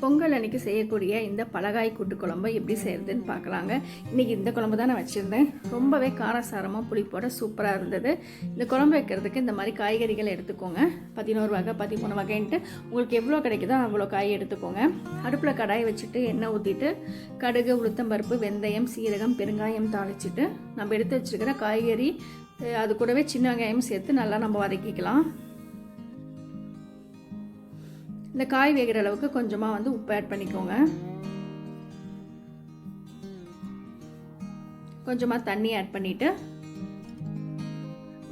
பொங்கல் அன்றைக்கி செய்யக்கூடிய இந்த பலகாய் கூட்டு குழம்பு எப்படி செய்கிறதுன்னு பார்க்கலாங்க. இன்றைக்கி இந்த குழம்பு தான் நான் வச்சுருந்தேன். ரொம்பவே காரசாரமாக புளிப்போட சூப்பராக இருந்தது. இந்த குழம்பு வைக்கிறதுக்கு இந்த மாதிரி காய்கறிகள் எடுத்துக்கோங்க. 11 வகை 13 வகைன்ட்டு உங்களுக்கு எவ்வளோ கிடைக்குதோ அவ்வளோ காய் எடுத்துக்கோங்க. அடுப்பில் கடாயை வச்சுட்டு எண்ணெய் ஊற்றிட்டு கடுகு, உளுத்தம்பருப்பு, வெந்தயம், சீரகம், பெருங்காயம் தாளிச்சிட்டு நம்ம எடுத்து வச்சுருக்கிற காய்கறி அது கூடவே சின்ன வெங்காயம் சேர்த்து நல்லா நம்ம வதக்கிக்கலாம். இந்த காய் வேகிற அளவுக்கு கொஞ்சமாக உப்பு ஆட் பண்ணிக்கோங்க. கொஞ்சமாக தண்ணி ஆட் பண்ணிவிட்டு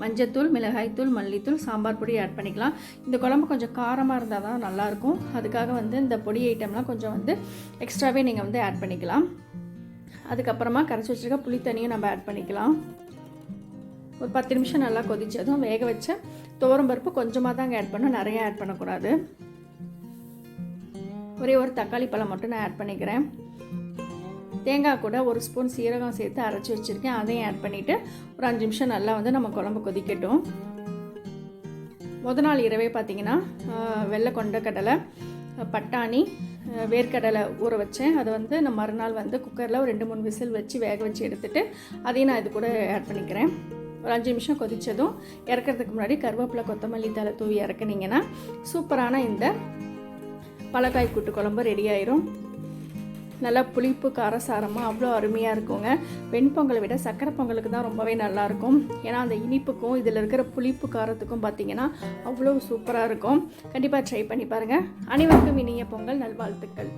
மஞ்சத்தூள், மிளகாய்த்தூள், மல்லித்தூள், சாம்பார் பொடி ஆட் பண்ணிக்கலாம். இந்த குழம்பு கொஞ்சம் காரமாக இருந்தால் தான் நல்லாயிருக்கும். அதுக்காக இந்த பொடி ஐட்டம்லாம் கொஞ்சம் எக்ஸ்ட்ராவே நீங்கள் ஆட் பண்ணிக்கலாம். அதுக்கப்புறமா கரைச்சி வச்சுருக்க புளி தண்ணியும் நம்ம ஆட் பண்ணிக்கலாம். ஒரு 10 நிமிஷம் நல்லா கொதிச்சதும் வேக வச்ச துவரம்பருப்பு கொஞ்சமாக தாங்க ஆட் பண்ணணும், நிறைய ஆட் பண்ணக்கூடாது. ஒரே ஒரு தக்காளி பழம் மட்டும் நான் ஆட் பண்ணிக்கிறேன். தேங்காய் கூட ஒரு ஸ்பூன் சீரகம் சேர்த்து அரைச்சி வச்சுருக்கேன், அதையும் ஆட் பண்ணிவிட்டு ஒரு 5 நிமிஷம் நல்லா நம்ம குழம்பு கொதிக்கட்டும். நாள் இரவே பார்த்திங்கன்னா வெள்ளை கொண்டக்கடலை, பட்டாணி, வேர்க்கடலை ஊற வச்சேன். அதை நான் மறுநாள் குக்கரில் ஒரு 2-3 விசில் வச்சு வேக வச்சு எடுத்துகிட்டு அதையும் நான் இது கூட ஆட் பண்ணிக்கிறேன். ஒரு 5 நிமிஷம் கொதித்ததும் இறக்கிறதுக்கு முன்னாடி கருவேப்பிலை, கொத்தமல்லி தழை தூவி இறக்குனீங்கன்னா சூப்பரான இந்த பலகாய் கூட்டு குழம்பு ரெடி ஆயிரும். நல்லா புளிப்பு காரசாரமாக அவ்வளோ அருமையாக இருக்குங்க. வெண்பொங்கலை விட சக்கரை பொங்கலுக்கு தான் ரொம்பவே நல்லாயிருக்கும். ஏன்னா அந்த இனிப்புக்கும் இதில் இருக்கிற புளிப்பு காரத்துக்கும் பார்த்திங்கன்னா அவ்வளோ சூப்பராக இருக்கும். கண்டிப்பாக ட்ரை பண்ணி பாருங்கள். அனைவருக்கும் இனிய பொங்கல் நல்வாழ்த்துக்கள்.